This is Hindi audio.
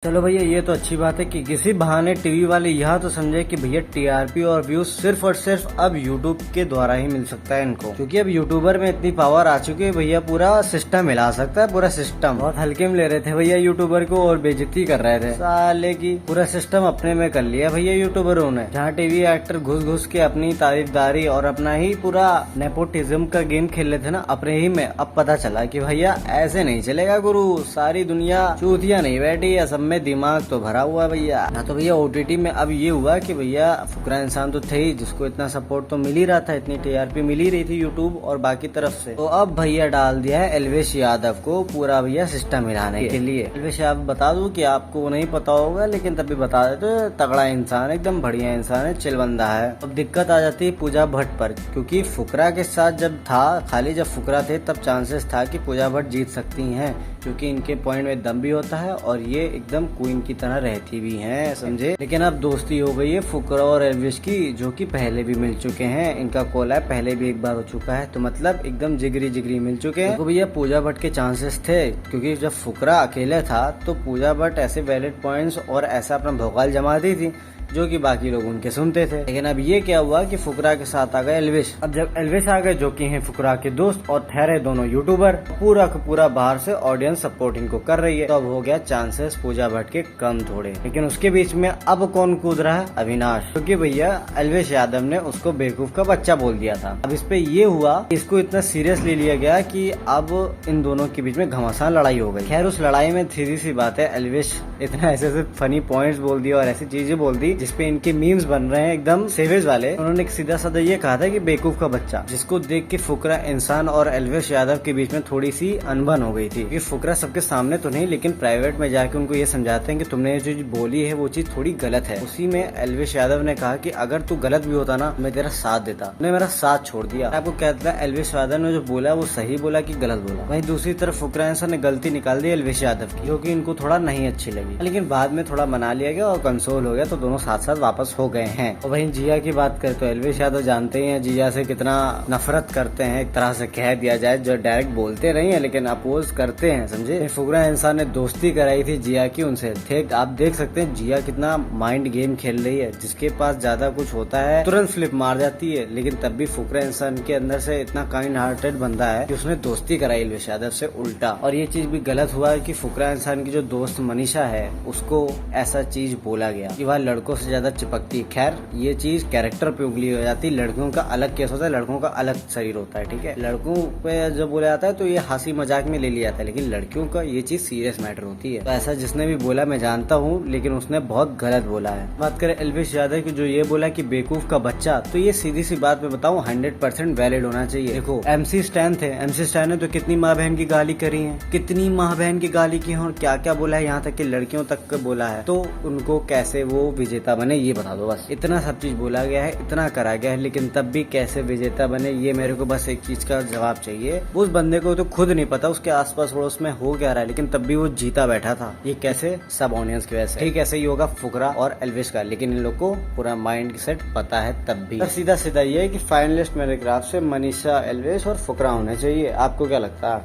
चलो भैया, ये तो अच्छी बात है कि किसी बहाने टीवी वाले यह तो समझे कि भैया टीआरपी और व्यूज सिर्फ और सिर्फ अब यूट्यूब के द्वारा ही मिल सकता है इनको, क्योंकि अब यूट्यूबर में इतनी पावर आ चुकी है भैया, पूरा सिस्टम हिला सकता है। पूरा सिस्टम बहुत हल्के में ले रहे थे भैया यूट्यूबर को और बेइज्जती कर रहे थे साले की। पूरा सिस्टम अपने में कर लिया भैया यूट्यूबरों ने, जहाँ टीवी एक्टर घुस घुस के अपनी तारीफदारी और अपना ही पूरा नेपोटिज्म का गेम खेल रहे थे ना अपने ही में। अब पता चला कि भैया ऐसे नहीं चलेगा गुरु, सारी दुनिया चूतिया नहीं बैठी है, सब में दिमाग तो भरा हुआ है भैया। ना तो भैया ओटीटी में अब ये हुआ कि भैया फुकरा इंसान तो थे ही, जिसको इतना सपोर्ट तो मिल ही रहा था, इतनी टीआरपी मिल ही रही थी यूट्यूब और बाकी तरफ से। तो अब भैया डाल दिया है एल्विश यादव को पूरा भैया सिस्टम हिलाने के लिए। एल्विश यादव बता दूं कि आपको नहीं पता होगा, लेकिन तभी बता देते, तगड़ा इंसान, एकदम बढ़िया इंसान है, चिल बंदा है। अब दिक्कत आ जाती है पूजा भट्ट पर, क्योंकि फुकरा के साथ जब था, खाली जब फुकरा थे तब चांसेस था कि पूजा भट्ट जीत सकती हैं, क्योंकि इनके पॉइंट में दम भी होता है और ये एकदम क्वीन की तरह रहती भी हैं, समझे। लेकिन अब दोस्ती हो गई है फुकरा और एल्विश की, जो कि पहले भी मिल चुके हैं, इनका कोलैब पहले भी एक बार हो चुका है, तो मतलब एकदम जिगरी जिगरी मिल चुके हैं। तो भैया पूजा भट्ट के चांसेस थे, क्योंकि जब फुकरा अकेले था तो पूजा भट्ट ऐसे वैलिड पॉइंट्स और ऐसा अपना भौकाल जमाती थी जो कि बाकी लोग उनके सुनते थे। लेकिन अब ये क्या हुआ कि फुकरा के साथ आ गए एल्विश। अब जब एल्विश आ गए, जो कि हैं फुकरा के दोस्त और ठहरे दोनों यूट्यूबर, पूरा का पूरा बाहर से ऑडियंस सपोर्ट इनको कर रही है, तो अब हो गया चांसेस पूजा भट्ट के कम थोड़े। लेकिन उसके बीच में अब कौन कूद रहा है? अविनाश, क्योंकि भैया एल्विश यादव ने उसको बेवकूफ का बच्चा बोल दिया था। अब इस पे ये हुआ, इसको इतना सीरियस ले लिया गया कि अब इन दोनों के बीच में घमासान लड़ाई हो गई। खैर उस लड़ाई में सीधी सी बात है, एल्विश इतना ऐसे फनी पॉइंट्स बोल दिया और ऐसी चीजें बोल दी जिसपे इनके मीम्स बन रहे हैं एकदम सेवेज वाले। उन्होंने सीधा साधा ये कहा था कि बेवकूफ का बच्चा, जिसको देख के फुकरा इंसान और एल्विश यादव के बीच में थोड़ी सी अनबन हो गई थी। कि फुकरा सबके सामने तो नहीं, लेकिन प्राइवेट में जाके उनको ये समझाते हैं कि तुमने जो बोली है वो चीज थोड़ी गलत है। उसी में एल्विश यादव ने कहा कि अगर तू गलत भी होता ना, मैं तेरा साथ देता, तुमने मेरा साथ छोड़ दिया। आपको कहता है एल्विश यादव ने जो बोला वो सही बोला कि गलत बोला। वहीं दूसरी तरफ फुकरा इंसान ने गलती निकाल दी एल्विश यादव की, जो कि इनको थोड़ा नहीं अच्छी लगी, लेकिन बाद में थोड़ा मना लिया गया और कंसोल हो गया, तो दोनों साथ साथ वापस हो गए हैं। और वहीं जिया की बात करें तो एल्विश यादव जानते हैं जिया से कितना नफरत करते हैं, एक तरह से कह दिया जाए, जो डायरेक्ट बोलते नहीं है लेकिन अपोज करते हैं, समझे। फुकरा इंसान ने दोस्ती कराई थी जिया की उनसे, आप देख सकते हैं जिया कितना माइंड गेम खेल रही है, जिसके पास ज्यादा कुछ होता है तुरंत फ्लिप मार जाती है, लेकिन तब भी फुकरा इंसान के अंदर से इतना काइंड हार्टेड बंदा है कि उसने दोस्ती कराई एल्विश यादव से उल्टा। और ये चीज भी गलत हुआ है कि फुकरा इंसान की जो दोस्त मनीषा है उसको ऐसा चीज बोला गया कि वह लड़कों से ज्यादा चिपकती। खैर ये चीज कैरेक्टर पे उगली हो जाती है, लड़कियों का अलग केस होता है, लड़कों का अलग शरीर होता है, ठीक है। लड़कों पे जब बोला जाता है तो ये हंसी मजाक में ले लिया जाता है, लेकिन लड़कियों का ये चीज सीरियस मैटर होती है। तो ऐसा जिसने भी बोला मैं जानता हूँ, लेकिन उसने बहुत गलत बोला है। बात करें एल्विश यादव की, जो ये बोला कि बेवकूफ का बच्चा, तो ये सीधी सी बात मैं बताऊँ 100% वैलिड होना चाहिए। देखो MC स्टैन थे, MC स्टैन ने तो कितनी माँ बहन की गाली करी है, कितनी माँ बहन की गाली की है और क्या क्या बोला है, यहाँ तक कि लड़कियों तक बोला है। तो उनको कैसे वो विजेता बने ये बता दो बस। इतना सब चीज बोला गया है, इतना करा गया है, लेकिन तब भी कैसे विजेता बने ये मेरे को बस एक चीज का जवाब चाहिए। उस बंदे को तो खुद नहीं पता उसके आसपास पड़ोस में हो क्या रहा है, लेकिन तब भी वो जीता बैठा था। ये कैसे? सब ऑडियंस की वजह से। ठीक ऐसे ही होगा फुकरा और एल्विश का, लेकिन इन लोग को पूरा माइंड सेट पता है तब भी। सीधा सीधा ये है कि फाइनलिस्ट मेरे ग्राफ से मनीषा, एल्विश और फुकरा होने चाहिए। आपको क्या लगता है?